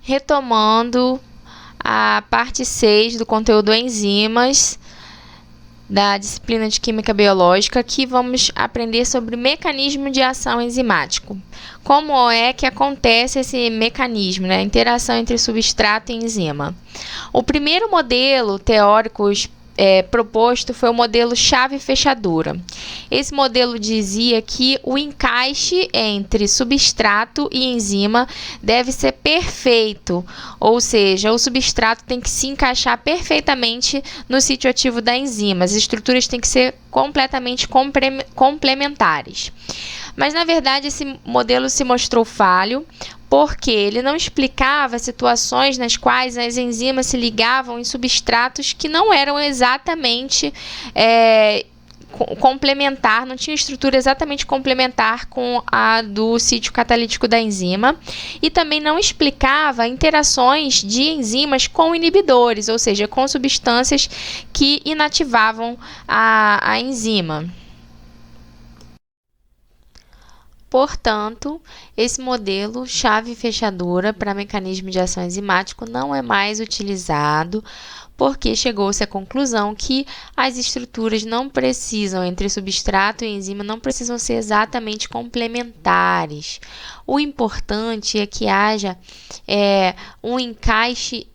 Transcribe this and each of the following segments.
retomando a parte 6 do conteúdo enzimas da disciplina de Química Biológica, aqui vamos aprender sobre mecanismo de ação enzimático. Como é que acontece esse mecanismo, né? A interação entre substrato e enzima. O primeiro modelo teórico proposto foi o modelo chave-fechadura. Esse modelo dizia que o encaixe entre substrato e enzima deve ser perfeito, ou seja, o substrato tem que se encaixar perfeitamente no sítio ativo da enzima. As estruturas têm que ser completamente complementares. Mas, na verdade, esse modelo se mostrou falho, porque ele não explicava situações nas quais as enzimas se ligavam em substratos que não eram exatamente complementar, não tinha estrutura exatamente complementar com a do sítio catalítico da enzima, e também não explicava interações de enzimas com inibidores, ou seja, com substâncias que inativavam a enzima. Portanto, esse modelo chave-fechadura para mecanismo de ação enzimático não é mais utilizado, porque chegou-se à conclusão que as estruturas não precisam, entre substrato e enzima, não precisam ser exatamente complementares. O importante é que haja um encaixe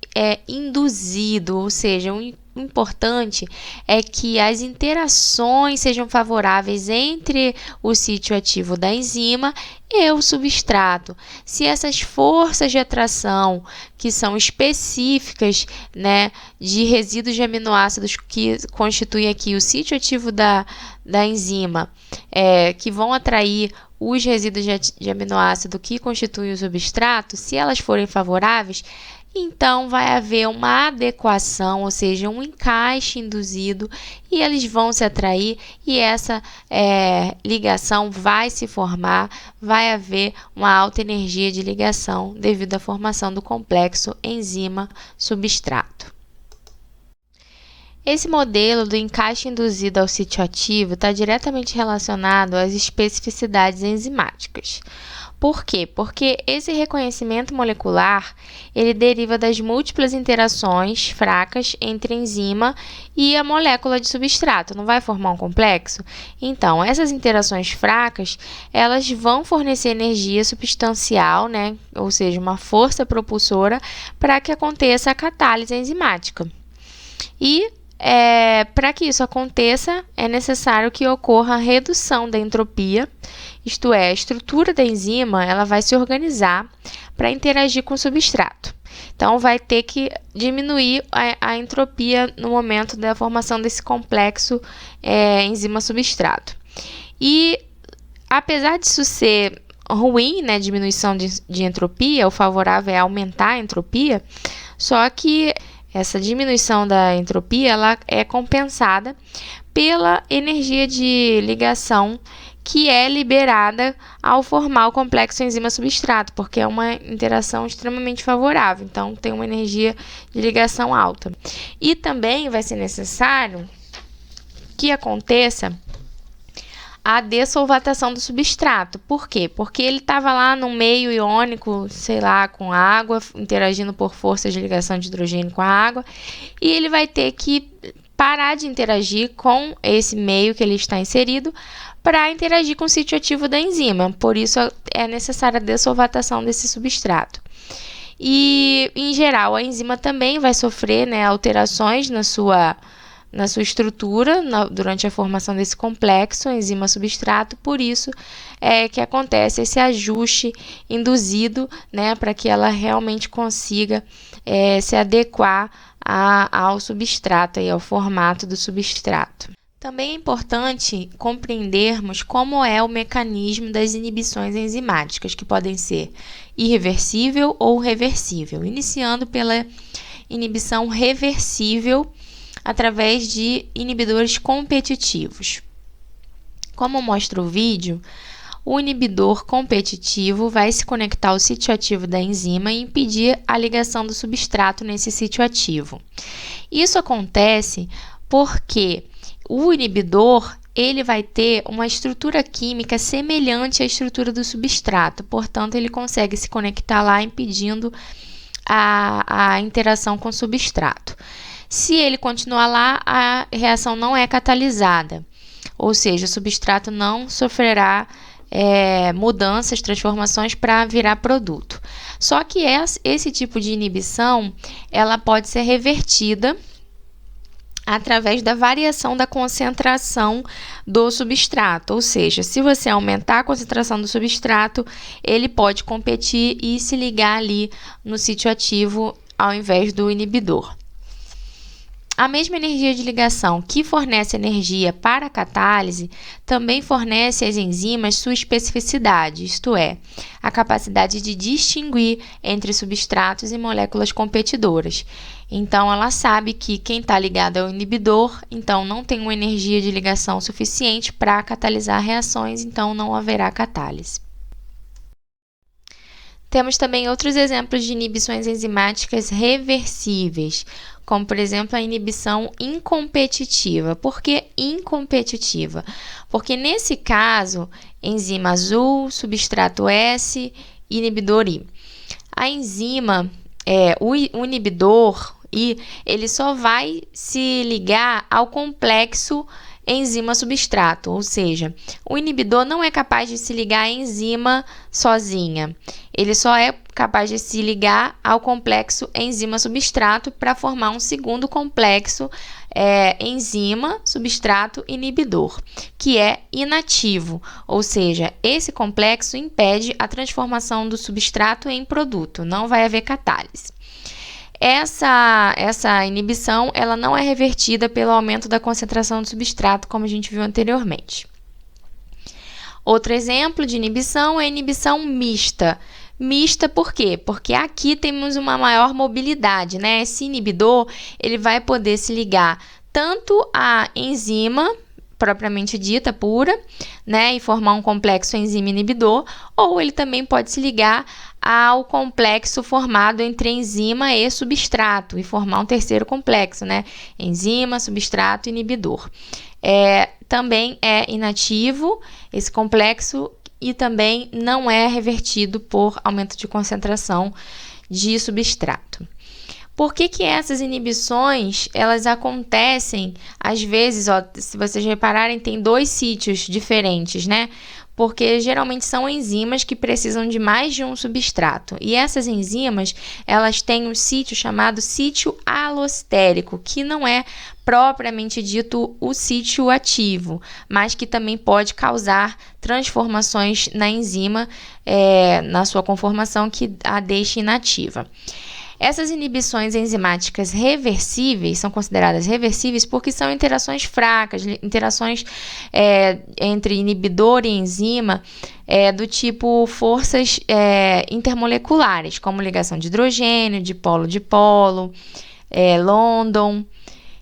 induzido, ou seja, o importante é que as interações sejam favoráveis entre o sítio ativo da enzima e o substrato. Se essas forças de atração, que são específicas, né, de resíduos de aminoácidos que constituem aqui o sítio ativo da enzima, que vão atrair os resíduos de aminoácido que constituem o substrato, se elas forem favoráveis, então vai haver uma adequação, ou seja, um encaixe induzido, e eles vão se atrair, e essa ligação vai se formar, vai haver uma alta energia de ligação devido à formação do complexo enzima-substrato. Esse modelo do encaixe induzido ao sítio ativo está diretamente relacionado às especificidades enzimáticas. Por quê? Porque esse reconhecimento molecular, ele deriva das múltiplas interações fracas entre a enzima e a molécula de substrato. Não vai formar um complexo? Então, essas interações fracas, elas vão fornecer energia substancial, né? Ou seja, uma força propulsora para que aconteça a catálise enzimática. E para que isso aconteça, é necessário que ocorra a redução da entropia, isto é, a estrutura da enzima ela vai se organizar para interagir com o substrato. Então, vai ter que diminuir a entropia no momento da formação desse complexo enzima-substrato. E, apesar disso ser ruim, né, diminuição de entropia, o favorável é aumentar a entropia, só que essa diminuição da entropia ela é compensada pela energia de ligação que é liberada ao formar o complexo enzima-substrato, porque é uma interação extremamente favorável, então tem uma energia de ligação alta. E também vai ser necessário que aconteça a dessolvatação do substrato. Por quê? Porque ele estava lá no meio iônico, sei lá, com água, interagindo por forças de ligação de hidrogênio com a água, e ele vai ter que parar de interagir com esse meio que ele está inserido para interagir com o sítio ativo da enzima. Por isso, é necessária a dessolvatação desse substrato. E, em geral, a enzima também vai sofrer, né, alterações na sua estrutura durante a formação desse complexo enzima-substrato, por isso é que acontece esse ajuste induzido, né, para que ela realmente consiga se adequar ao substrato e ao formato do substrato. Também é importante compreendermos como é o mecanismo das inibições enzimáticas, que podem ser irreversível ou reversível, iniciando pela inibição reversível através de inibidores competitivos. Como mostra o vídeo, o inibidor competitivo vai se conectar ao sítio ativo da enzima e impedir a ligação do substrato nesse sítio ativo. Isso acontece porque o inibidor ele vai ter uma estrutura química semelhante à estrutura do substrato, portanto, ele consegue se conectar lá impedindo a interação com o substrato. Se ele continuar lá, a reação não é catalisada, ou seja, o substrato não sofrerá mudanças, transformações para virar produto. Só que esse tipo de inibição, ela pode ser revertida através da variação da concentração do substrato, ou seja, se você aumentar a concentração do substrato, ele pode competir e se ligar ali no sítio ativo ao invés do inibidor. A mesma energia de ligação que fornece energia para a catálise também fornece às enzimas sua especificidade, isto é, a capacidade de distinguir entre substratos e moléculas competidoras. Então, ela sabe que quem está ligado ao inibidor, então não tem uma energia de ligação suficiente para catalisar reações, então não haverá catálise. Temos também outros exemplos de inibições enzimáticas reversíveis, como, por exemplo, a inibição incompetitiva. Por que incompetitiva? Porque, nesse caso, enzima azul, substrato S, inibidor I. A enzima, o inibidor I, ele só vai se ligar ao complexo enzima-substrato, ou seja, o inibidor não é capaz de se ligar à enzima sozinha. Ele só é capaz de se ligar ao complexo enzima-substrato para formar um segundo complexo enzima-substrato-inibidor, que é inativo, ou seja, esse complexo impede a transformação do substrato em produto, não vai haver catálise. Essa inibição ela não é revertida pelo aumento da concentração do substrato, como a gente viu anteriormente. Outro exemplo de inibição é a inibição mista. Mista por quê? Porque aqui temos uma maior mobilidade, né? Esse inibidor ele vai poder se ligar tanto à enzima propriamente dita, pura, né, e formar um complexo enzima-inibidor, ou ele também pode se ligar ao complexo formado entre enzima e substrato e formar um terceiro complexo, né, enzima, substrato, inibidor. Também é inativo esse complexo e também não é revertido por aumento de concentração de substrato. Por que essas inibições, elas acontecem, às vezes, se vocês repararem, tem dois sítios diferentes, né? Porque geralmente são enzimas que precisam de mais de um substrato. E essas enzimas, elas têm um sítio chamado sítio alostérico, que não é propriamente dito o sítio ativo, mas que também pode causar transformações na enzima, na sua conformação, que a deixa inativa. Essas inibições enzimáticas reversíveis são consideradas reversíveis porque são interações fracas, interações entre inibidor e enzima do tipo forças intermoleculares, como ligação de hidrogênio, dipolo-dipolo, London.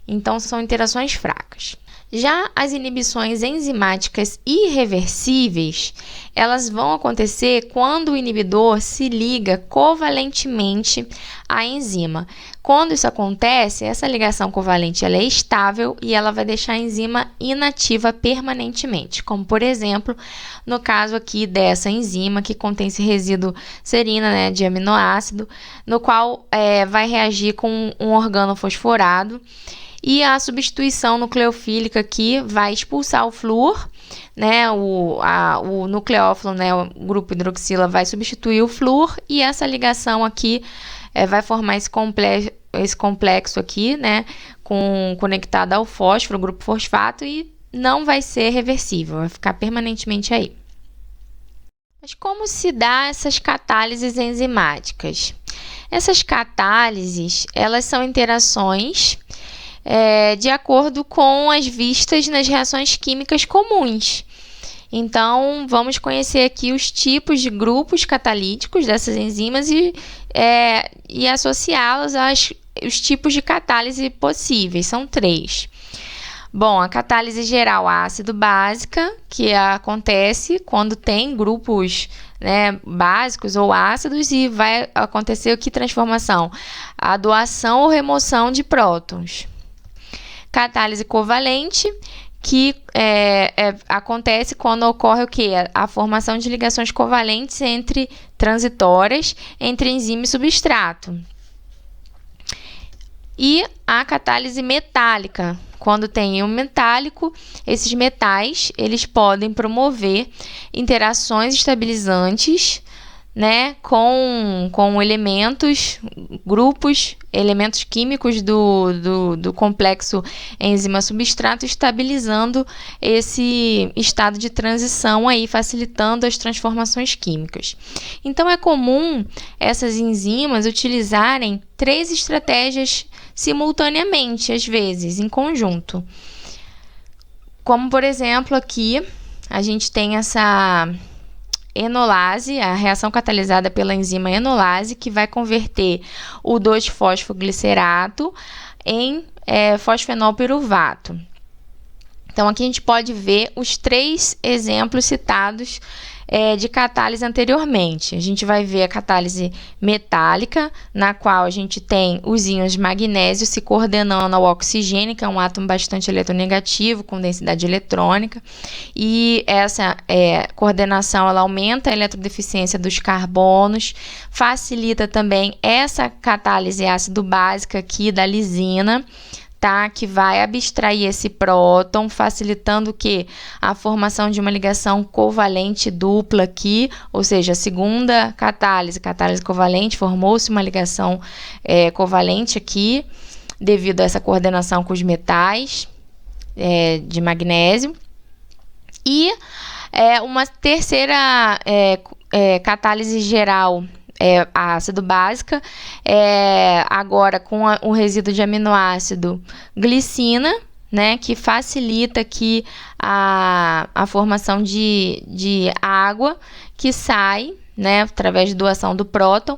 Então, são interações fracas. Já as inibições enzimáticas irreversíveis, elas vão acontecer quando o inibidor se liga covalentemente à enzima. Quando isso acontece, essa ligação covalente ela é estável e ela vai deixar a enzima inativa permanentemente, como, por exemplo, no caso aqui dessa enzima que contém esse resíduo serina, né, de aminoácido, no qual vai reagir com um organofosforado. E a substituição nucleofílica aqui vai expulsar o flúor, né? O nucleófilo, né? O grupo hidroxila vai substituir o flúor e essa ligação aqui vai formar esse complexo aqui, né? Conectado ao fósforo, grupo fosfato, e não vai ser reversível, vai ficar permanentemente aí. Mas como se dá essas catálises enzimáticas? Essas catálises, elas são interações de acordo com as vistas nas reações químicas comuns. Então, vamos conhecer aqui os tipos de grupos catalíticos dessas enzimas e associá-los aos tipos de catálise possíveis. São 3. Bom, a catálise geral ácido-básica, que acontece quando tem grupos, né, básicos ou ácidos, e vai acontecer que transformação? A doação ou remoção de prótons. Catálise covalente, que acontece quando ocorre o quê? A formação de ligações covalentes transitórias entre enzima e substrato. E a catálise metálica, quando tem íon metálico, esses metais eles podem promover interações estabilizantes, né, com elementos químicos do complexo enzima-substrato, estabilizando esse estado de transição aí, facilitando as transformações químicas. Então, é comum essas enzimas utilizarem 3 estratégias simultaneamente, às vezes, em conjunto. Como, por exemplo, aqui a gente tem essa enolase, a reação catalisada pela enzima enolase, que vai converter o 2-fosfoglicerato em fosfenolpiruvato. Então, aqui a gente pode ver os 3 exemplos citados de catálise anteriormente. A gente vai ver a catálise metálica, na qual a gente tem os íons magnésio se coordenando ao oxigênio, que é um átomo bastante eletronegativo, com densidade eletrônica, e essa coordenação ela aumenta a eletrodeficiência dos carbonos, facilita também essa catálise ácido-básica aqui da lisina, tá? Que vai abstrair esse próton, facilitando o quê? A formação de uma ligação covalente dupla aqui, ou seja, a segunda catálise covalente, formou-se uma ligação covalente aqui, devido a essa coordenação com os metais de magnésio. E uma terceira catálise geral, ácido básica, agora com o resíduo de aminoácido glicina, né, que facilita aqui a formação de água que sai, né, através de doação do próton,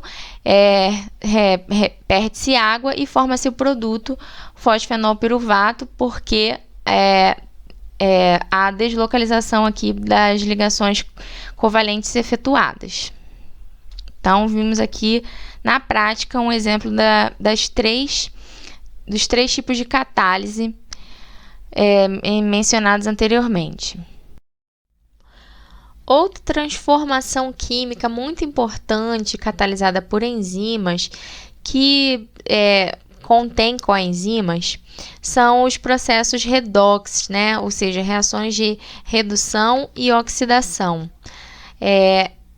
perde-se água e forma-se o produto fosfenolpiruvato, porque a deslocalização aqui das ligações covalentes efetuadas. Então, vimos aqui na prática um exemplo dos três tipos de catálise mencionados anteriormente. Outra transformação química muito importante catalisada por enzimas que contém coenzimas são os processos redox, né? Ou seja, reações de redução e oxidação.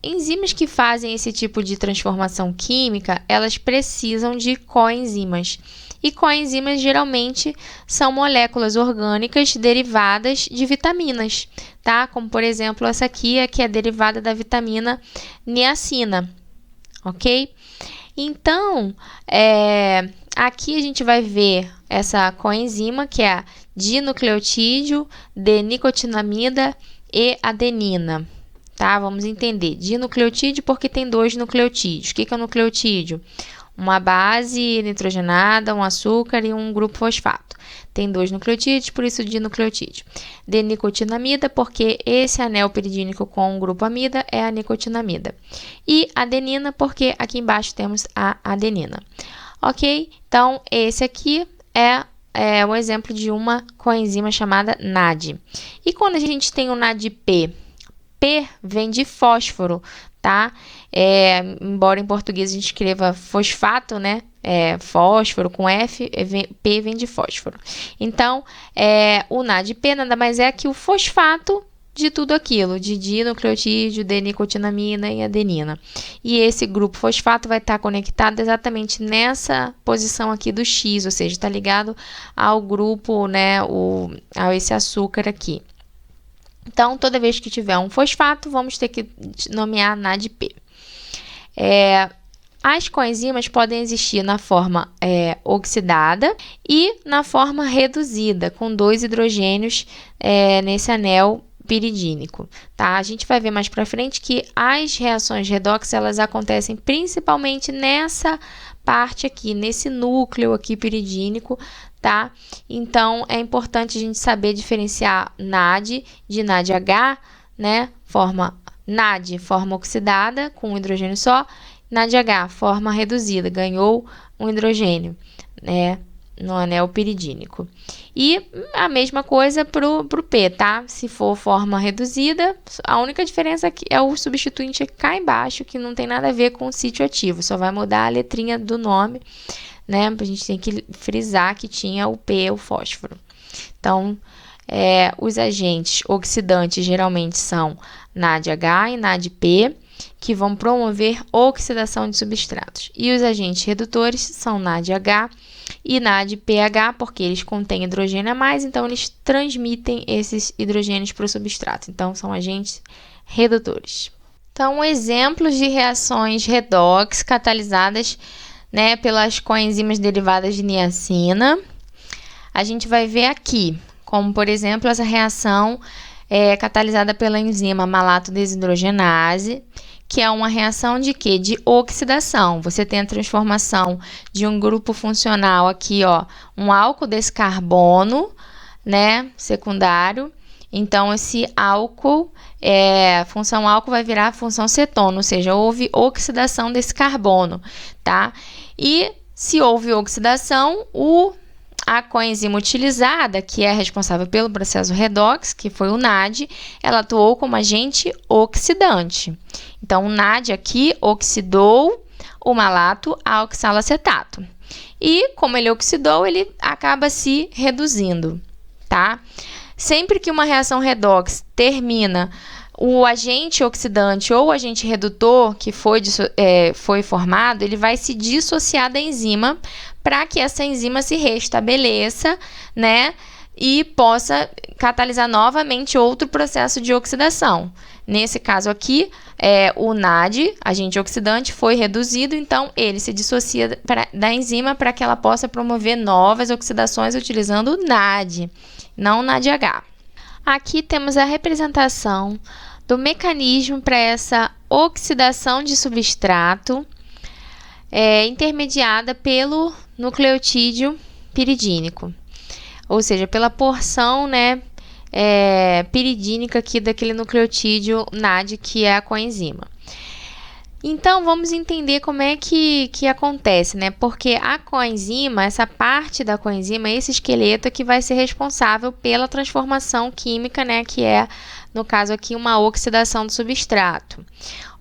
Enzimas que fazem esse tipo de transformação química, elas precisam de coenzimas. E coenzimas geralmente são moléculas orgânicas derivadas de vitaminas, tá? Como, por exemplo, essa aqui, que é derivada da vitamina niacina, ok? Então, aqui a gente vai ver essa coenzima, que é a dinucleotídeo, D-nicotinamida e adenina. Tá? Vamos entender. Dinucleotídeo porque tem 2 nucleotídeos. O que é o nucleotídeo? Uma base nitrogenada, um açúcar e um grupo fosfato. Tem 2 nucleotídeos, por isso dinucleotídeo. D-nicotinamida porque esse anel piridínico com o grupo amida é a nicotinamida. E adenina porque aqui embaixo temos a adenina. Ok? Então, esse aqui é o exemplo de uma coenzima chamada NAD. E quando a gente tem o NADP? P vem de fósforo, tá? Embora em português a gente escreva fosfato, né? Fósforo com F, P vem de fósforo. Então, o NADP nada mais é que o fosfato de tudo aquilo, de dinucleotídeo, D-nicotinamina e adenina. E esse grupo fosfato vai estar conectado exatamente nessa posição aqui do X, ou seja, está ligado ao grupo, né? A esse açúcar aqui. Então, toda vez que tiver um fosfato, vamos ter que nomear NADP. As coenzimas podem existir na forma oxidada e na forma reduzida, com 2 hidrogênios nesse anel piridínico. Tá? A gente vai ver mais para frente que as reações redox elas acontecem principalmente nessa parte aqui, nesse núcleo aqui piridínico, tá? Então, é importante a gente saber diferenciar NAD de NADH, né? NAD, forma oxidada, com um hidrogênio só, NADH, forma reduzida, ganhou um hidrogênio, né? No anel piridínico. E a mesma coisa pro P, tá? Se for forma reduzida, a única diferença é o substituinte cá embaixo, que não tem nada a ver com o sítio ativo, só vai mudar a letrinha do nome, né? A gente tem que frisar que tinha o P, o fósforo. Então, os agentes oxidantes geralmente são NADH e NADP, que vão promover oxidação de substratos. E os agentes redutores são NADH e NADPH, porque eles contêm hidrogênio a mais, então eles transmitem esses hidrogênios para o substrato. Então, são agentes redutores. Então, exemplos de reações redox catalisadas, né, pelas coenzimas derivadas de niacina. A gente vai ver aqui, como, por exemplo, essa reação catalisada pela enzima malato desidrogenase, que é uma reação de quê? De oxidação. Você tem a transformação de um grupo funcional aqui, ó, um álcool desse carbono, né, secundário. Então, esse álcool, função álcool vai virar função cetona, ou seja, houve oxidação desse carbono, tá? E se houve oxidação, a coenzima utilizada, que é responsável pelo processo redox, que foi o NAD, ela atuou como agente oxidante. Então, o NAD aqui oxidou o malato a oxalacetato. E, como ele oxidou, ele acaba se reduzindo, tá? Sempre que uma reação redox termina, o agente oxidante ou o agente redutor que foi formado, ele vai se dissociar da enzima para que essa enzima se restabeleça, né, e possa catalisar novamente outro processo de oxidação. Nesse caso aqui, o NAD, agente oxidante, foi reduzido, então ele se dissocia da enzima para que ela possa promover novas oxidações utilizando o NAD, não o NADH. Aqui temos a representação do mecanismo para essa oxidação de substrato intermediada pelo nucleotídeo piridínico, ou seja, pela porção, né, piridínica aqui daquele nucleotídeo NAD, que é a coenzima. Então, vamos entender como é que acontece, né? Porque a coenzima, essa parte da coenzima, esse esqueleto que vai ser responsável pela transformação química, né? Que é, no caso aqui, uma oxidação do substrato.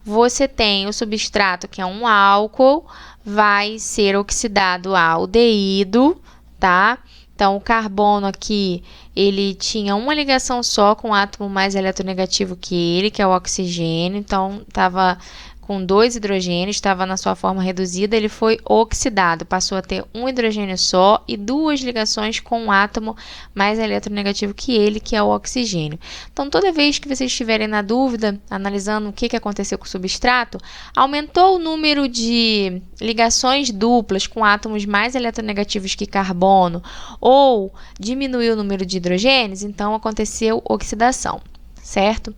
Você tem o substrato, que é um álcool, vai ser oxidado a aldeído, tá? Então, o carbono aqui, ele tinha uma ligação só com o átomo mais eletronegativo que ele, que é o oxigênio. Então, estava com 2 hidrogênios, estava na sua forma reduzida, ele foi oxidado, passou a ter um hidrogênio só e 2 ligações com um átomo mais eletronegativo que ele, que é o oxigênio. Então, toda vez que vocês estiverem na dúvida, analisando o que aconteceu com o substrato, aumentou o número de ligações duplas com átomos mais eletronegativos que carbono ou diminuiu o número de hidrogênios, então aconteceu oxidação, certo?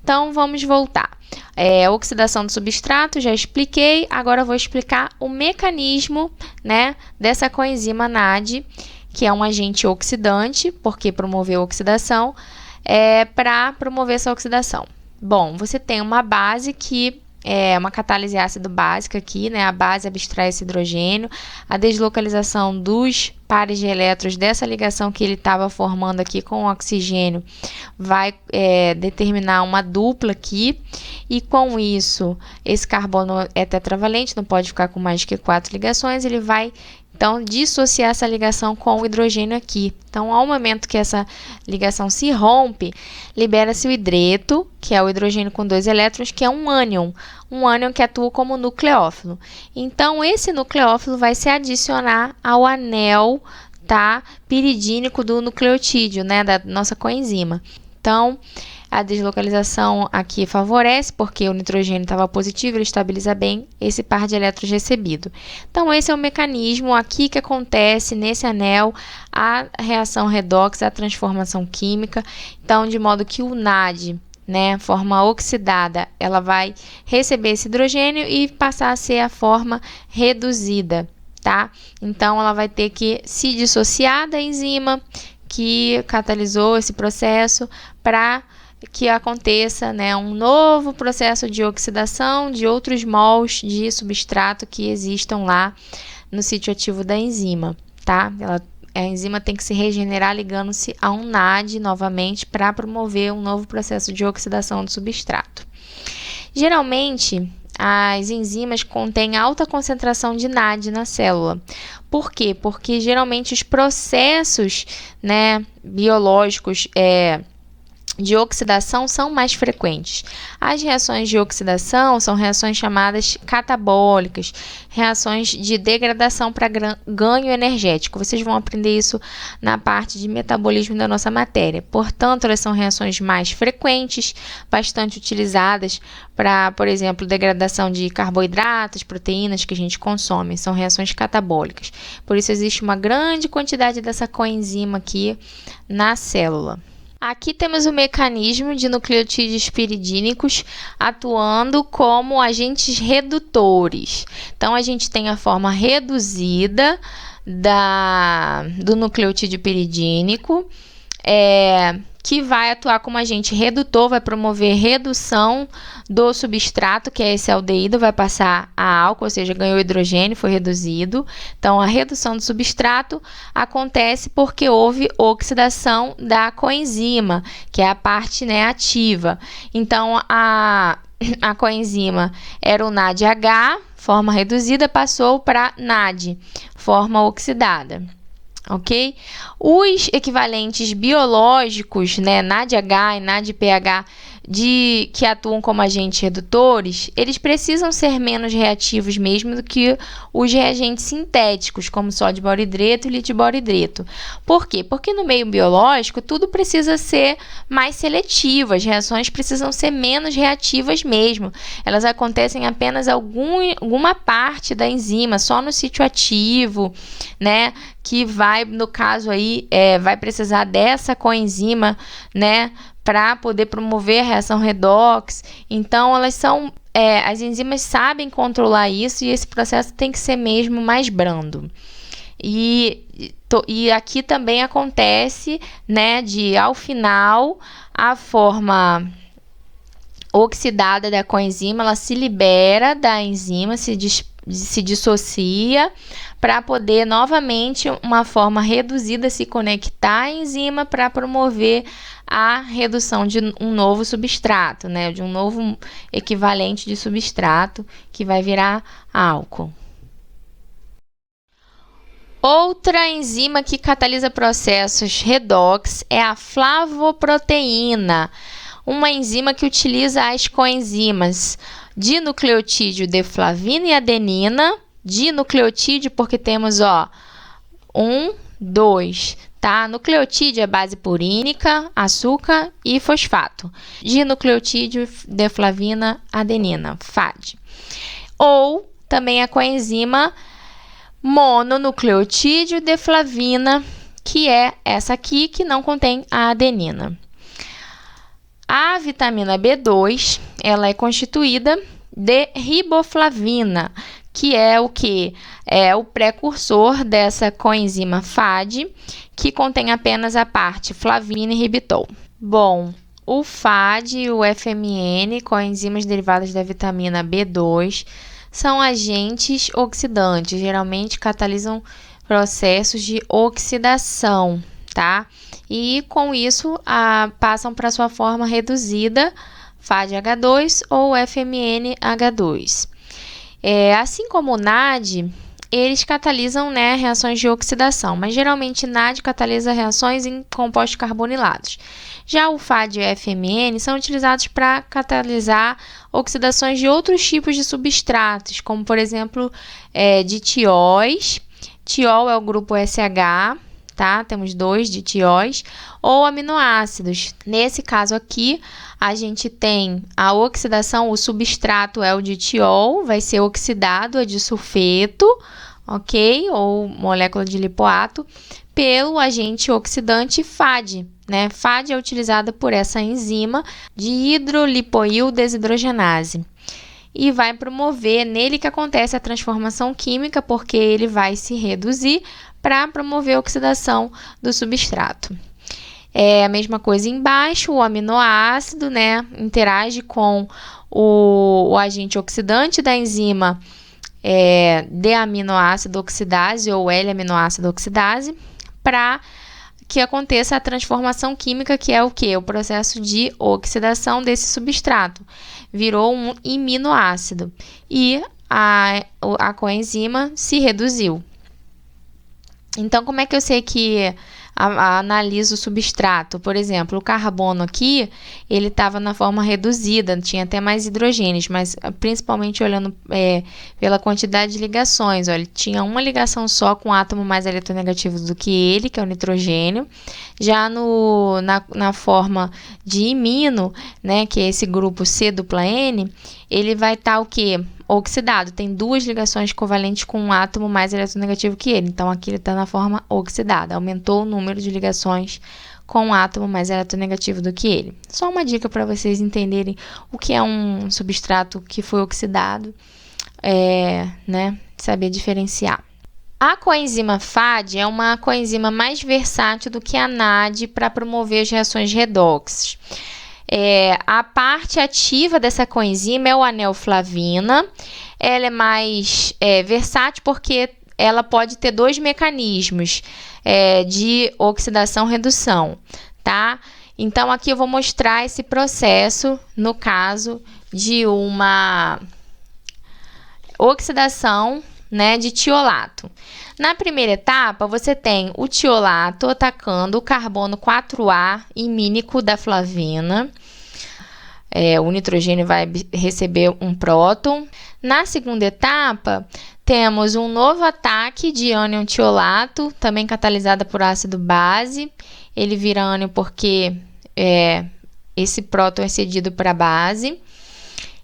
Então, vamos voltar. Oxidação do substrato, já expliquei. Agora, vou explicar o mecanismo, né, dessa coenzima NAD, que é um agente oxidante, porque promoveu a oxidação, para promover essa oxidação. Bom, você tem uma base que é uma catálise ácido básica aqui, né? A base abstrai esse hidrogênio, a deslocalização dos pares de elétrons dessa ligação que ele estava formando aqui com o oxigênio vai determinar uma dupla aqui, e com isso, esse carbono é tetravalente, não pode ficar com mais que 4 ligações, ele vai então dissociar essa ligação com o hidrogênio aqui. Então, ao momento que essa ligação se rompe, libera-se o hidreto, que é o hidrogênio com 2 elétrons, que é um ânion que atua como nucleófilo. Então, esse nucleófilo vai se adicionar ao anel, tá, piridínico do nucleotídeo, né, da nossa coenzima. Então, a deslocalização aqui favorece, porque o nitrogênio estava positivo, ele estabiliza bem esse par de elétrons recebido. Então, esse é o mecanismo aqui que acontece nesse anel, a reação redox, a transformação química. Então, de modo que o NAD, né, forma oxidada, ela vai receber esse hidrogênio e passar a ser a forma reduzida, tá? Então, ela vai ter que se dissociar da enzima que catalisou esse processo para que aconteça, né, um novo processo de oxidação de outros mols de substrato que existam lá no sítio ativo da enzima, tá? Ela a enzima tem que se regenerar ligando-se a um NAD novamente para promover um novo processo de oxidação do substrato. Geralmente, as enzimas contêm alta concentração de NAD na célula. Por quê? Porque geralmente os processos, né, biológicos de oxidação são mais frequentes. As reações de oxidação são reações chamadas catabólicas, reações de degradação para ganho energético. Vocês vão aprender isso na parte de metabolismo da nossa matéria. Portanto, elas são reações mais frequentes, bastante utilizadas para, por exemplo, degradação de carboidratos, proteínas que a gente consome. São reações catabólicas. Por isso, existe uma grande quantidade dessa coenzima aqui na célula. Aqui temos o mecanismo de nucleotídeos piridínicos atuando como agentes redutores. Então, a gente tem a forma reduzida do nucleotídeo piridínico, que vai atuar como agente redutor, vai promover redução do substrato, que é esse aldeído, vai passar a álcool, ou seja, ganhou hidrogênio, foi reduzido. Então, a redução do substrato acontece porque houve oxidação da coenzima, que é a parte, né, ativa. Então, a coenzima era o NADH, forma reduzida, passou para NAD, forma oxidada. Ok? Os equivalentes biológicos, né, NADH e NADPH, que atuam como agentes redutores, eles precisam ser menos reativos mesmo do que os reagentes sintéticos, como sódio borhidreto e lítio borhidreto. Por quê? Porque no meio biológico tudo precisa ser mais seletivo, as reações precisam ser menos reativas mesmo. Elas acontecem apenas alguma parte da enzima, só no sítio ativo, né? Que vai, no caso aí, vai precisar dessa coenzima, né, para poder promover a reação redox. Então, elas são, as enzimas sabem controlar isso e esse processo tem que ser mesmo mais brando. E aqui também acontece, né, ao final, a forma oxidada da coenzima, ela se libera da enzima, se dissocia para poder novamente uma forma reduzida se conectar à enzima para promover a redução de um novo substrato, né, de um novo equivalente de substrato que vai virar álcool. Outra enzima que catalisa processos redox é a flavoproteína, uma enzima que utiliza as coenzimas dinucleotídeo de flavina e adenina, dinucleotídeo porque temos 1, 2, tá? Nucleotídeo é base purínica, açúcar e fosfato. Dinucleotídeo de flavina, adenina, FAD. Ou também a coenzima mononucleotídeo de flavina, que é essa aqui que não contém a adenina. A vitamina B2, ela é constituída de riboflavina, que é o que? É o precursor dessa coenzima FAD, que contém apenas a parte flavina e ribitol. Bom, o FAD e o FMN, coenzimas derivadas da vitamina B2, são agentes oxidantes, geralmente catalisam processos de oxidação, tá? E com isso passam para sua forma reduzida, FADH2 ou FMNH2. Assim como o NAD, eles catalisam, né, reações de oxidação, mas geralmente NAD catalisa reações em compostos carbonilados. Já o FAD e o FMN são utilizados para catalisar oxidações de outros tipos de substratos, como por exemplo de tióis. Tiol é o grupo SH, tá? Temos 2 ditióis, ou aminoácidos. Nesse caso aqui, a gente tem a oxidação, o substrato é o ditiol, vai ser oxidado, é de sulfeto, ok? Ou molécula de lipoato, pelo agente oxidante FAD, né? FAD é utilizada por essa enzima de hidrolipoil desidrogenase. E vai promover, nele que acontece a transformação química, porque ele vai se reduzir para promover a oxidação do substrato. É a mesma coisa embaixo, o aminoácido, né, interage com o agente oxidante da enzima D-aminoácido oxidase ou L-aminoácido oxidase para que aconteça a transformação química, que é o quê? O processo de oxidação desse substrato. Virou um aminoácido e a coenzima se reduziu. Então, como é que eu sei que analiso o substrato? Por exemplo, o carbono aqui, ele estava na forma reduzida, tinha até mais hidrogênios, mas principalmente olhando pela quantidade de ligações. Olha, ele tinha uma ligação só com um átomo mais eletronegativo do que ele, que é o nitrogênio. Já na forma de imino, né, que é esse grupo C-N, ele vai estar o quê? Oxidado, tem duas ligações covalentes com um átomo mais eletronegativo que ele. Então, aqui ele está na forma oxidada. Aumentou o número de ligações com um átomo mais eletronegativo do que ele. Só uma dica para vocês entenderem o que é um substrato que foi oxidado, né? Saber diferenciar. A coenzima FAD é uma coenzima mais versátil do que a NAD para promover as reações redox. A parte ativa dessa coenzima é o anel flavina. Ela é mais versátil porque ela pode ter dois mecanismos de oxidação-redução, tá? Então, aqui eu vou mostrar esse processo no caso de uma oxidação, né, de tiolato. Na primeira etapa, você tem o tiolato atacando o carbono 4A imínico da flavina. O nitrogênio vai receber um próton. Na segunda etapa, temos um novo ataque de ânion tiolato, também catalisada por ácido base. Ele vira ânion porque esse próton é cedido para a base.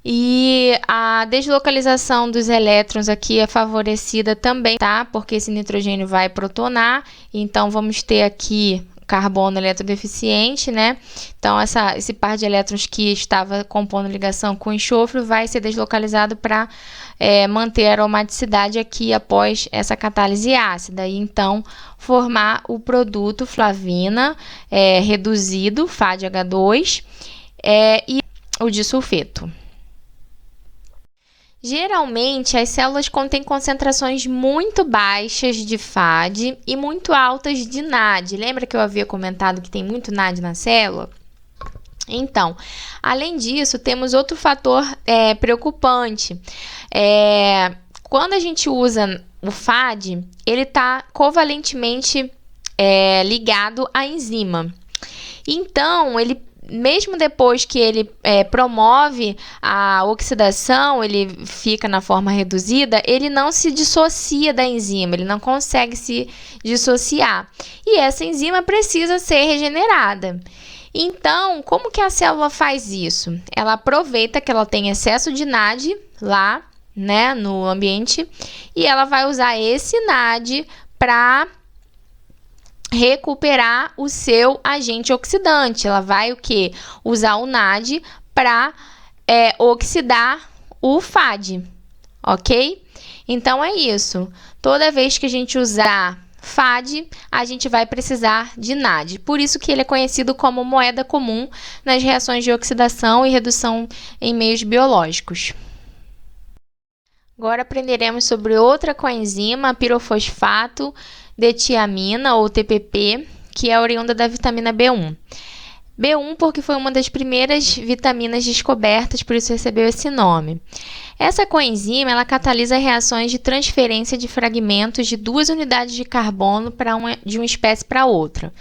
E a deslocalização dos elétrons aqui é favorecida também, tá? Porque esse nitrogênio vai protonar, então vamos ter aqui carbono eletrodeficiente, né? Então, esse par de elétrons que estava compondo ligação com enxofre vai ser deslocalizado para manter a aromaticidade aqui após essa catálise ácida. E então, formar o produto flavina reduzido, FADH2, e o disulfeto. Geralmente, as células contêm concentrações muito baixas de FAD e muito altas de NAD. Lembra que eu havia comentado que tem muito NAD na célula? Então, além disso, temos outro fator preocupante. Quando a gente usa o FAD, ele está covalentemente ligado à enzima. Então, mesmo depois que ele promove a oxidação, ele fica na forma reduzida, ele não se dissocia da enzima, ele não consegue se dissociar. E essa enzima precisa ser regenerada. Então, como que a célula faz isso? Ela aproveita que ela tem excesso de NAD lá, né, no ambiente, e ela vai usar esse NAD para recuperar o seu agente oxidante. Ela vai o quê? Usar o NAD para oxidar o FAD, ok? Então, é isso. Toda vez que a gente usar FAD, a gente vai precisar de NAD. Por isso que ele é conhecido como moeda comum nas reações de oxidação e redução em meios biológicos. Agora aprenderemos sobre outra coenzima, a pirofosfato de tiamina, ou TPP, que é oriunda da vitamina B1. B1 porque foi uma das primeiras vitaminas descobertas, por isso recebeu esse nome. Essa coenzima, ela catalisa reações de transferência de fragmentos de duas unidades de carbono de uma espécie para outra,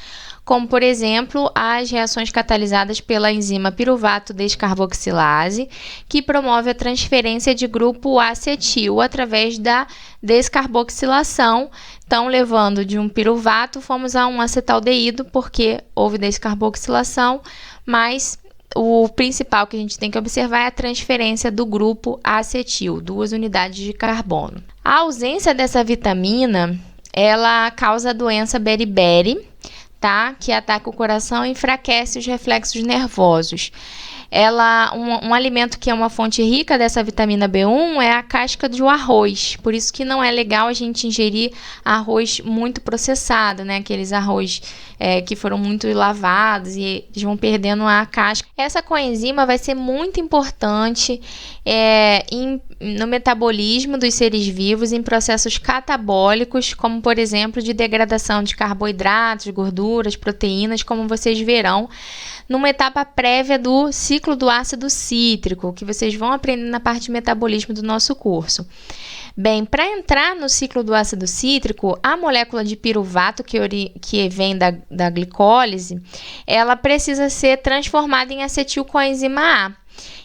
como, por exemplo, as reações catalisadas pela enzima piruvato descarboxilase, que promove a transferência de grupo acetil através da descarboxilação. Então, levando de um piruvato, fomos a um acetaldeído, porque houve descarboxilação, mas o principal que a gente tem que observar é a transferência do grupo acetil, duas unidades de carbono. A ausência dessa vitamina, ela causa a doença beriberi, tá? Que ataca o coração e enfraquece os reflexos nervosos. um alimento que é uma fonte rica dessa vitamina B1 é a casca do arroz. Por isso que não é legal a gente ingerir arroz muito processado, né? Aqueles arroz que foram muito lavados e eles vão perdendo a casca. Essa coenzima vai ser muito importante no metabolismo dos seres vivos em processos catabólicos, como por exemplo de degradação de carboidratos, gorduras, proteínas, como vocês verão numa etapa prévia do ciclo do ácido cítrico, que vocês vão aprender na parte de metabolismo do nosso curso. Bem, para entrar no ciclo do ácido cítrico, a molécula de piruvato, que vem da glicólise, ela precisa ser transformada em acetilcoenzima A.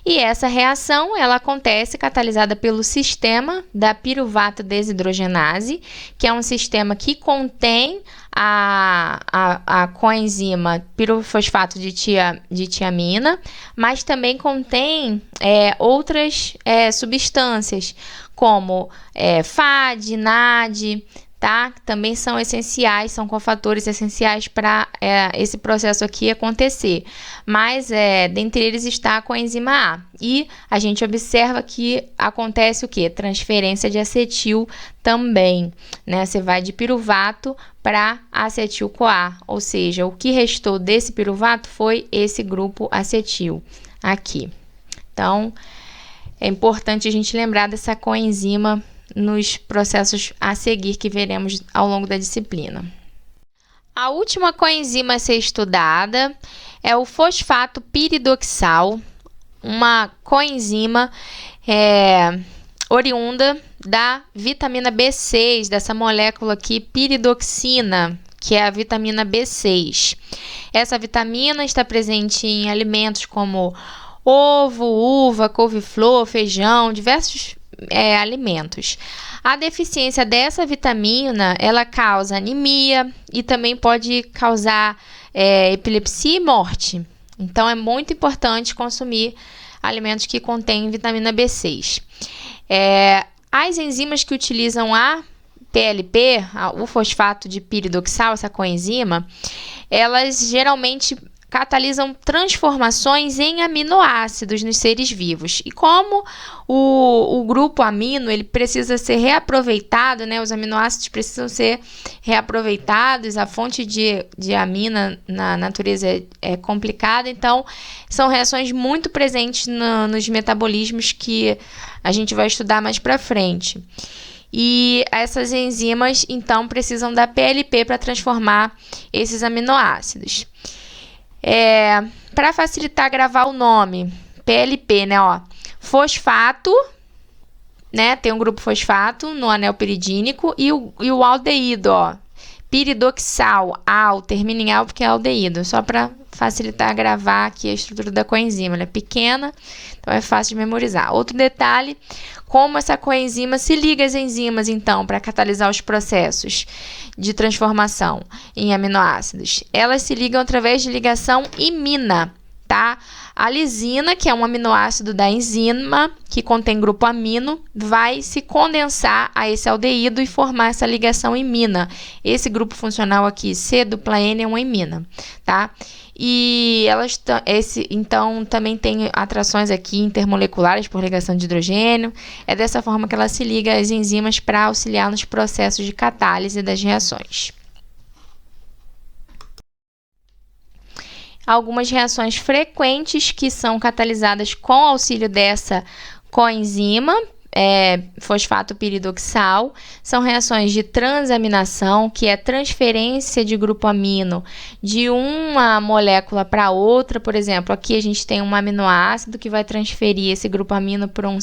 E essa reação ela acontece catalisada pelo sistema da piruvato desidrogenase, que é um sistema que contém a coenzima pirofosfato de tiamina, mas também contém outras substâncias, como FAD, NAD, tá? Que também são essenciais, são cofatores essenciais para esse processo aqui acontecer. Mas dentre eles está a coenzima A. E a gente observa que acontece o quê? Transferência de acetil também, né? Você vai de piruvato para acetil-CoA, ou seja, o que restou desse piruvato foi esse grupo acetil aqui. Então, é importante a gente lembrar dessa coenzima nos processos a seguir que veremos ao longo da disciplina. A última coenzima a ser estudada é o fosfato piridoxal, uma coenzima oriunda da vitamina B6, dessa molécula aqui, piridoxina, que é a vitamina B6. Essa vitamina está presente em alimentos como ovo, uva, couve-flor, feijão, diversos alimentos. A deficiência dessa vitamina, ela causa anemia e também pode causar epilepsia e morte. Então, é muito importante consumir alimentos que contêm vitamina B6. As enzimas que utilizam a PLP, o fosfato de piridoxal, essa coenzima, elas geralmente catalisam transformações em aminoácidos nos seres vivos. E como o grupo amino ele precisa ser reaproveitado, né? Os aminoácidos precisam ser reaproveitados, a fonte de amina na natureza é complicada, então são reações muito presentes nos metabolismos que a gente vai estudar mais para frente. E essas enzimas, então, precisam da PLP para transformar esses aminoácidos. Para facilitar gravar o nome, PLP, né, fosfato, né, tem um grupo fosfato no anel piridínico e o aldeído, piridoxal, termina em al porque é aldeído, só para facilitar gravar aqui a estrutura da coenzima, ela é pequena, então é fácil de memorizar. Outro detalhe, como essa coenzima se liga às enzimas, então, para catalisar os processos de transformação em aminoácidos. Elas se ligam através de ligação imina, tá? A lisina, que é um aminoácido da enzima, que contém grupo amino, vai se condensar a esse aldeído e formar essa ligação imina. Esse grupo funcional aqui, C dupla N, é uma imina, tá? E então também tem atrações aqui intermoleculares por ligação de hidrogênio. É dessa forma que ela se liga às enzimas para auxiliar nos processos de catálise das reações. Algumas reações frequentes que são catalisadas com auxílio dessa coenzima, fosfato piridoxal, são reações de transaminação, que é transferência de grupo amino de uma molécula para outra. Por exemplo, aqui a gente tem um aminoácido que vai transferir esse grupo amino para um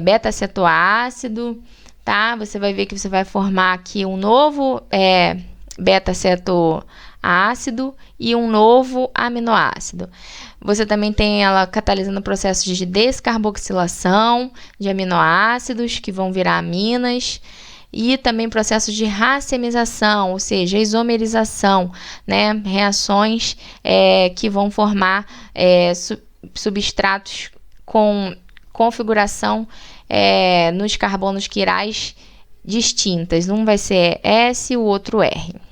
beta-cetoácido, tá? Você vai ver que você vai formar aqui um novo beta-cetoácido e um novo aminoácido. Você também tem ela catalisando processos de descarboxilação de aminoácidos que vão virar aminas e também processos de racemização, ou seja, isomerização, né? Reações que vão formar substratos com configuração nos carbonos quirais distintas. Um vai ser S, o outro R.